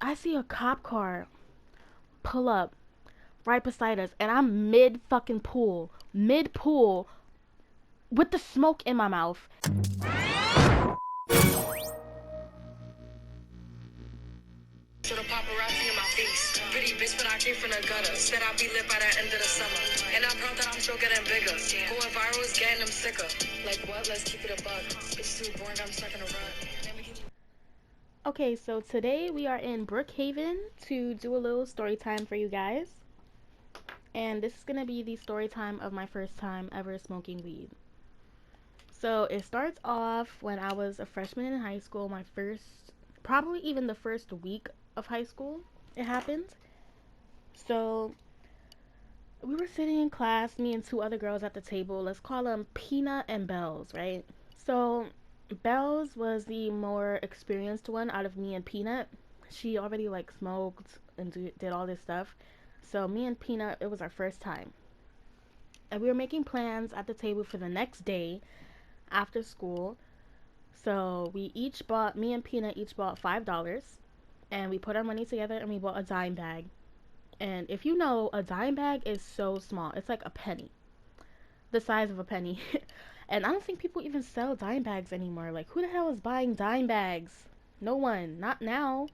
I see a cop car pull up right beside us, and I'm mid fucking pool, mid pool, with the smoke in my mouth. So the paparazzi in my face. Pretty bitch, but I came from the gutter. Said I'll be lit by the end of the summer. And I'm proud that I'm still getting bigger. Going viral is getting them sicker. Like what? Let's keep it a buck. It's too boring, I'm stuck in a rut. Okay, so today we are in Brookhaven to do a little story time for you guys. And this is gonna be the story time of my first time ever smoking weed. So it starts off when I was a freshman in high school, my first, probably even the first week of high school, it happened. So we were sitting in class, me and two other girls at the table. Let's call them Peanut and Bells, right? So Bells was the more experienced one out of me and Peanut. She already like smoked and did all this stuff. So me and Peanut, it was our first time. And we were making plans at the table for the next day after school. So me and Peanut each bought $5, and we put our money together and we bought a dime bag. And if you know, a dime bag is so small. It's like a penny, the size of a penny. And I don't think people even sell dime bags anymore. Like, who the hell is buying dime bags? No one, not now.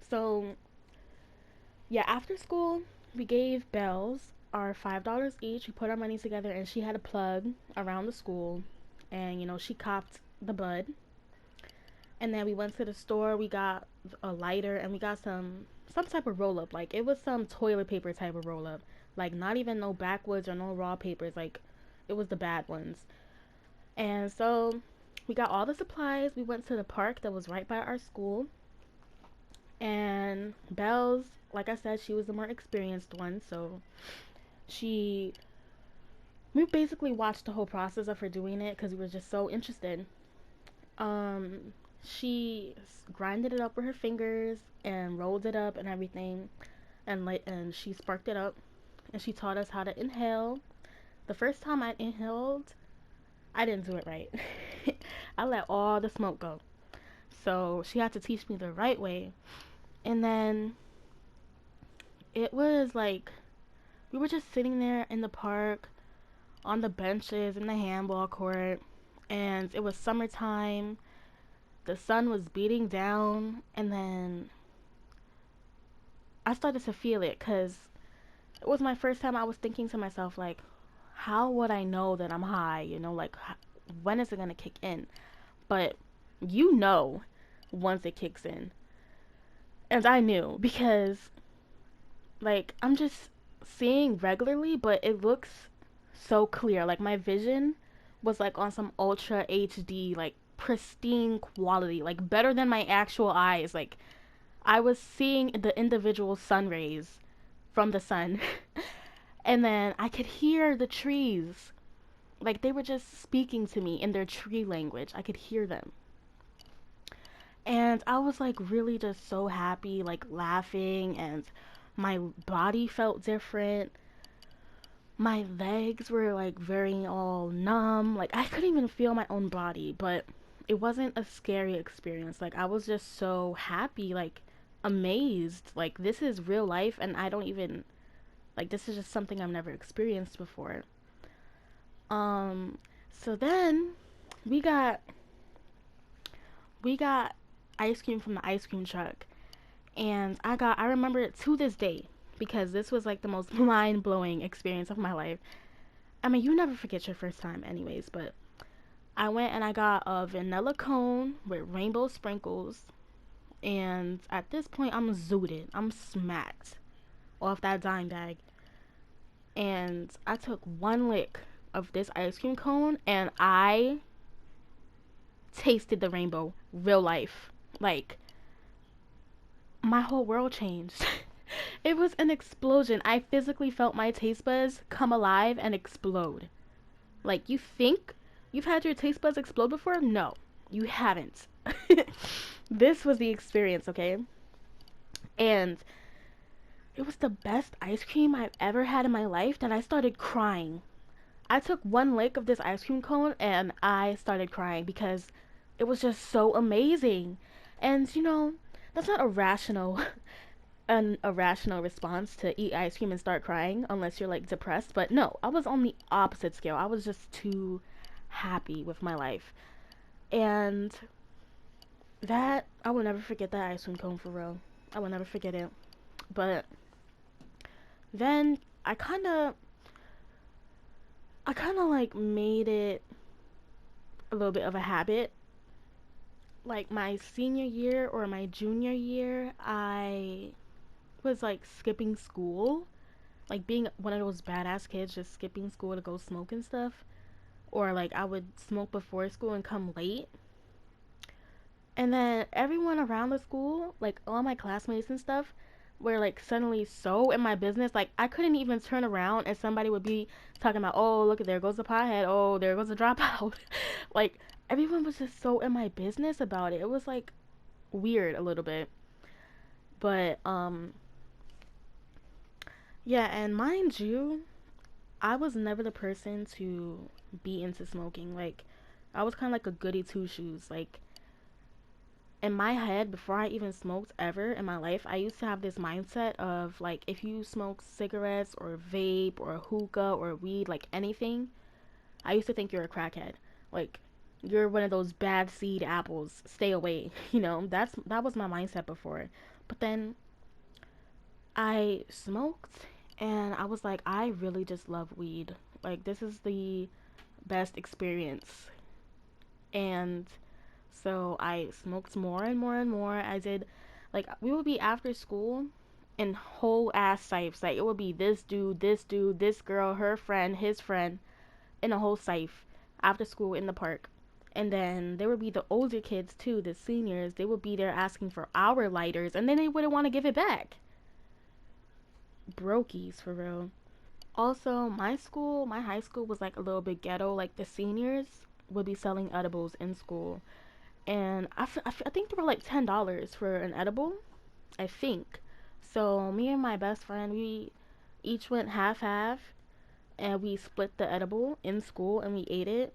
So yeah, after school, we gave Bells our $5 each. We put our money together, and she had a plug around the school, and she copped the bud. And then we went to the store. We got a lighter, and we got some type of roll up. Like, it was some toilet paper type of roll up. Like, not even no backwoods or no raw papers. Like, it was the bad ones. And so we got all the supplies. We went to the park that was right by our school. And Bells, like I said, she was the more experienced one, so we basically watched the whole process of her doing it because we were just so interested. She grinded it up with her fingers and rolled it up and everything, and she sparked it up, and she taught us how to inhale. The first time I inhaled, I didn't do it right. I let all the smoke go. So she had to teach me the right way. And then it was like we were just sitting there in the park on the benches in the handball court, and it was summertime. The sun was beating down, and then I started to feel it because it was my first time. I was thinking to myself, like, how would I know that I'm high? Like, when is it going to kick in? But once it kicks in. And I knew because, like, I'm just seeing regularly, but it looks so clear. Like, my vision was like on some ultra HD, like pristine quality, like better than my actual eyes. Like, I was seeing the individual sun rays from the sun. And then I could hear the trees. Like, they were just speaking to me in their tree language. I could hear them. And I was like really just so happy, like laughing, and my body felt different. My legs were like very all numb. Like, I couldn't even feel my own body, but it wasn't a scary experience. Like, I was just so happy, like amazed. Like, this is real life, and I don't even, like, this is just something I've never experienced before. Um so then we got we got ice cream from the ice cream truck, and I remember it to this day because this was like the most mind-blowing experience of my life. I mean, you never forget your first time anyways, but I went and I got a vanilla cone with rainbow sprinkles, and at this point I'm zooted. I'm smacked off that dime bag. And I took one lick of this ice cream cone, and I tasted the rainbow real life. Like, my whole world changed. It was an explosion. I physically felt my taste buds come alive and explode. Like, you think you've had your taste buds explode before? No, you haven't. This was the experience, okay? And it was the best ice cream I've ever had in my life that I started crying. I took one lick of this ice cream cone and I started crying because it was just so amazing. And that's not a rational an irrational response to eat ice cream and start crying unless you're like depressed. But no, I was on the opposite scale. I was just too happy with my life. And that, I will never forget that ice cream cone for real. I will never forget it. But then I kind of like made it a little bit of a habit. Like my senior year or my junior year, I was like skipping school, like being one of those badass kids just skipping school to go smoke and stuff. Or like I would smoke before school and come late. And then everyone around the school, like all my classmates and stuff, were like suddenly so in my business. Like I couldn't even turn around and somebody would be talking about, oh, look, there goes the pothead. Oh, there goes the dropout. Like everyone was just so in my business about it. It was like weird a little bit. But yeah, and mind you, I was never the person to be into smoking. Like I was kind of like a goody two shoes. Like in my head, before I even smoked ever in my life, I used to have this mindset of like if you smoke cigarettes or vape or hookah or weed, like anything, I used to think you're a crackhead. Like you're one of those bad seed apples. Stay away. That was my mindset before. But then I smoked and I was like, I really just love weed. Like this is the best experience. And so I smoked more and more and more. I did, like, we would be after school in whole ass sipes. Like, it would be this dude, this girl, her friend, his friend, in a whole sife after school in the park. And then there would be the older kids too, the seniors. They would be there asking for our lighters, and then they wouldn't want to give it back. Brokies, for real. Also, my high school was like a little bit ghetto. Like, the seniors would be selling edibles in school, and I think they were like $10 for an edible, I think. So me and my best friend, we each went half half, and we split the edible in school and we ate it.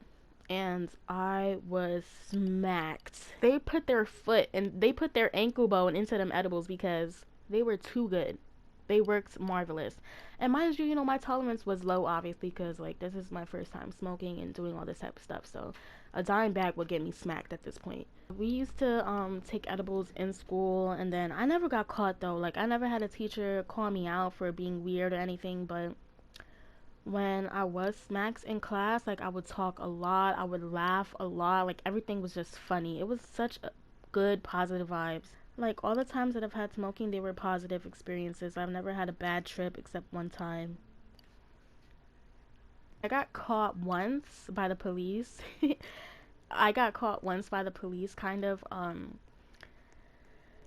And I was smacked. They put their foot and they put their ankle bone into them edibles because they were too good. They worked marvelous. And mind you, my tolerance was low, obviously, because like this is my first time smoking and doing all this type of stuff. So a dime bag would get me smacked at this point. We used to take edibles in school, and then I never got caught though. Like I never had a teacher call me out for being weird or anything, but when I was smacked in class, like I would talk a lot, I would laugh a lot, like everything was just funny. It was such a good positive vibes. Like all the times that I've had smoking, they were positive experiences. I've never had a bad trip except one time. I got caught once by the police. I got caught once by the police kind of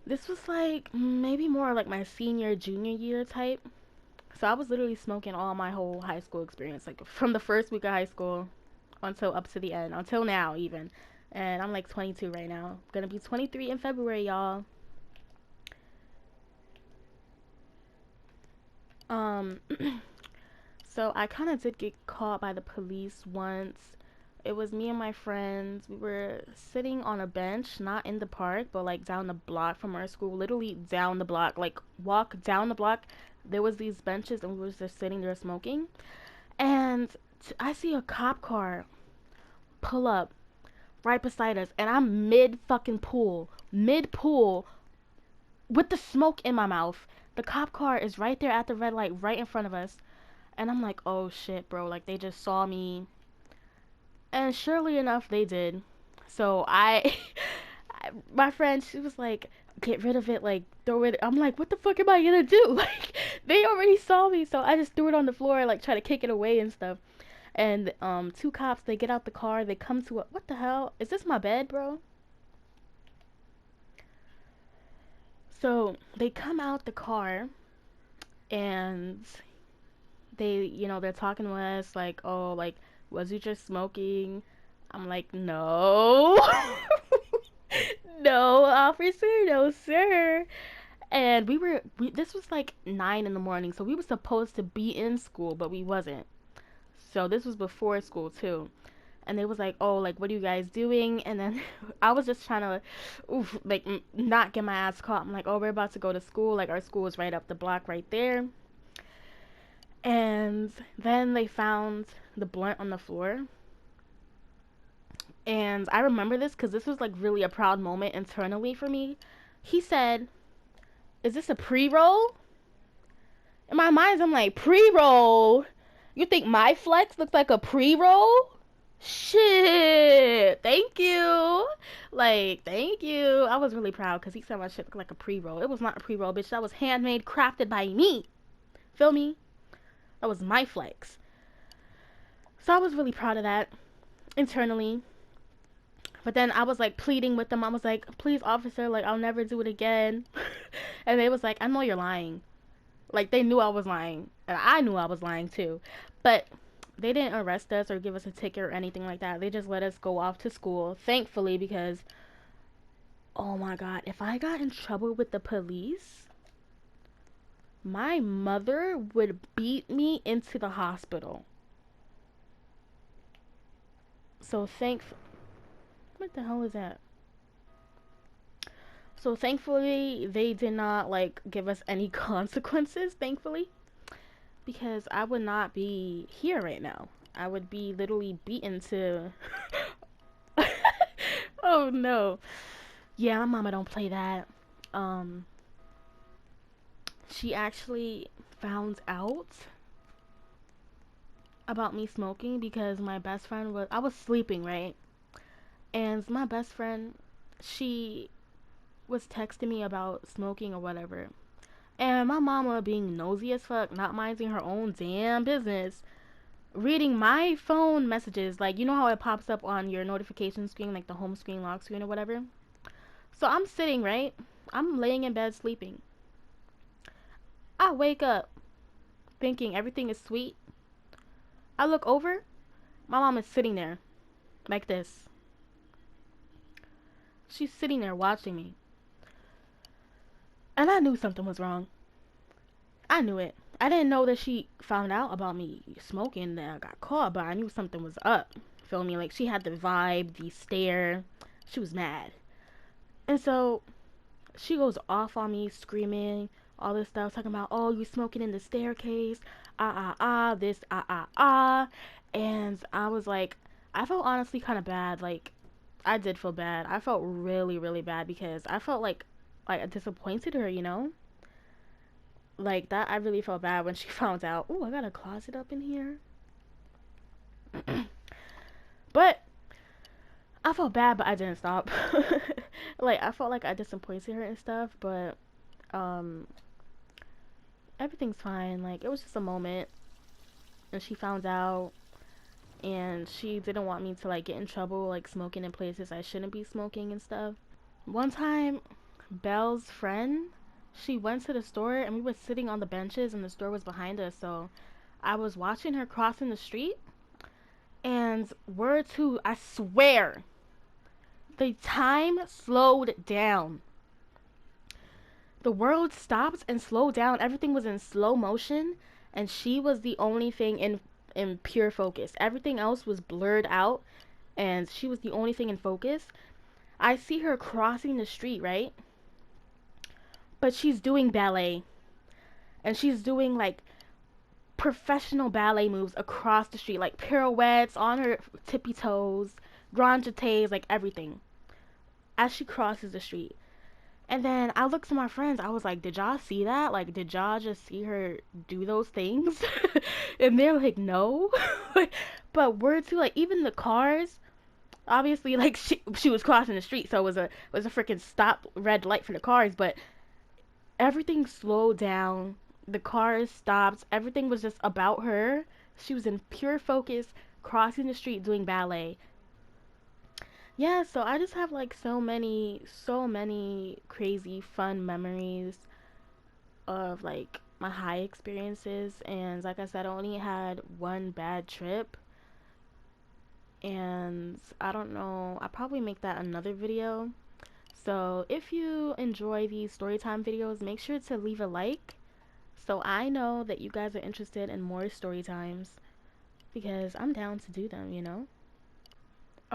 this was like maybe more like my senior junior year type. So I was literally smoking all my whole high school experience, like from the first week of high school until up to the end, until now even. And I'm like 22 right now. I'm gonna be 23 in February, y'all. Um, so I kind of did get caught by the police once. It was me and my friends. We were sitting on a bench, not in the park, but like down the block from our school, literally down the block, like walk down the block. There was these benches and we were just sitting there smoking. And I see a cop car pull up right beside us, and I'm mid pool with the smoke in my mouth. The cop car is right there at the red light right in front of us. And I'm like, oh shit, bro. Like, they just saw me. And surely enough, they did. So my friend, she was like, get rid of it, like, throw it. I'm like, what the fuck am I gonna do? Like, they already saw me. So I just threw it on the floor, like, try to kick it away and stuff. And, two cops, they get out the car. They come to what the hell? Is this my bed, bro? So they come out the car and they're talking to us like, oh, like, was you just smoking? I'm like, no. No, officer, no, sir. And this was like 9 in the morning, so we were supposed to be in school, but we wasn't. So this was before school too. and they was like, oh, like, what are you guys doing? And then I was just trying to, oof, like, not get my ass caught. I'm like, oh, we're about to go to school. Like, our school is right up the block right there. And then they found the blunt on the floor. And I remember this because this was like really a proud moment internally for me. He said, is this a pre-roll? In my mind, I'm like, pre-roll? You think my flex looks like a pre-roll? Shit. Thank you. Like, thank you. I was really proud because he said my shit looked like a pre-roll. It was not a pre-roll, bitch. That was handmade, crafted by me. Feel me? That was my flex. So I was really proud of that internally. But then I was like pleading with them. I was like, please, officer, like, I'll never do it again. And they was like, I know you're lying. Like, they knew I was lying. And I knew I was lying too. But they didn't arrest us or give us a ticket or anything like that. They just let us go off to school. Thankfully, because, oh my God, if I got in trouble with the police, my mother would beat me into the hospital. So what the hell is that? So thankfully, they did not like give us any consequences, thankfully, because I would not be here right now. I would be literally beaten to oh no. Yeah, my mama don't play that. Um she actually found out about me smoking because my best friend was I was sleeping, right? And my best friend, she was texting me about smoking or whatever. And my mama, being nosy as fuck, not minding her own damn business, reading my phone messages, like, you know how it pops up on your notification screen, like the home screen, lock screen, or whatever? So I'm sitting, right? I'm laying in bed sleeping. I wake up thinking everything is sweet. I look over, my mom is sitting there, like this. She's sitting there watching me. And I knew something was wrong. I knew it. I didn't know that she found out about me smoking and I got caught, but I knew something was up. Feel me? Like, she had the vibe, the stare. She was mad. And so she goes off on me, screaming, all this stuff, talking about, oh, you smoking in the staircase, this, and I was like, I felt honestly kind of bad. Like, I did feel bad. I felt really, really bad because I felt like I disappointed her, you know? Like, that, I really felt bad when she found out. Oh, I got a closet up in here. But I felt bad, but I didn't stop. Like, I felt like I disappointed her and stuff, but everything's fine. Like, it was just a moment, and she found out, and she didn't want me to like get in trouble, like smoking in places I shouldn't be smoking and stuff. One time, Belle's friend, she went to the store, and we were sitting on the benches, and the store was behind us, so I was watching her crossing the street, and word to, I swear, the time slowed down. The world stopped and slowed down. Everything was in slow motion, and she was the only thing in pure focus. Everything else was blurred out, and she was the only thing in focus. I see her crossing the street, right? But she's doing ballet, and she's doing like professional ballet moves across the street, like pirouettes on her tippy toes, grand jetés, like everything, as she crosses the street. And then I looked to my friends. I was like, did y'all see that? Like, did y'all just see her do those things? And they're like, no. But word to, like, even the cars, obviously, like, she was crossing the street, so it was a freaking stop red light for the cars, but everything slowed down. The cars stopped. Everything was just about her. She was in pure focus, crossing the street, doing ballet. Yeah, so I just have like so many crazy fun memories of like my high experiences, and like I said, I only had one bad trip, and I don't know, I'll probably make that another video. So if you enjoy these story time videos, make sure to leave a like so I know that you guys are interested in more story times, because I'm down to do them, you know?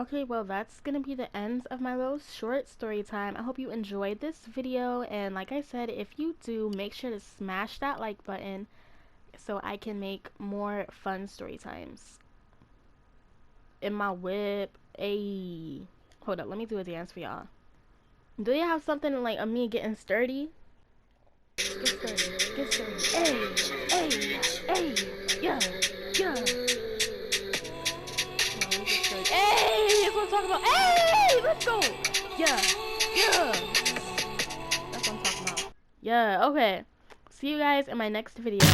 Okay, well, that's gonna be the end of my little short story time. I hope you enjoyed this video, and like I said, if you do, make sure to smash that like button so I can make more fun story times. In my whip, ayy. Hold up, let me do a dance for y'all. Do you have something like of me getting sturdy? Get sturdy, get sturdy. Ayy, ayy, ayy, yeah, yeah. Hey, that's what I'm talking about. Hey, let's go. Yeah, yeah. That's what I'm talking about. Yeah, okay. See you guys in my next video.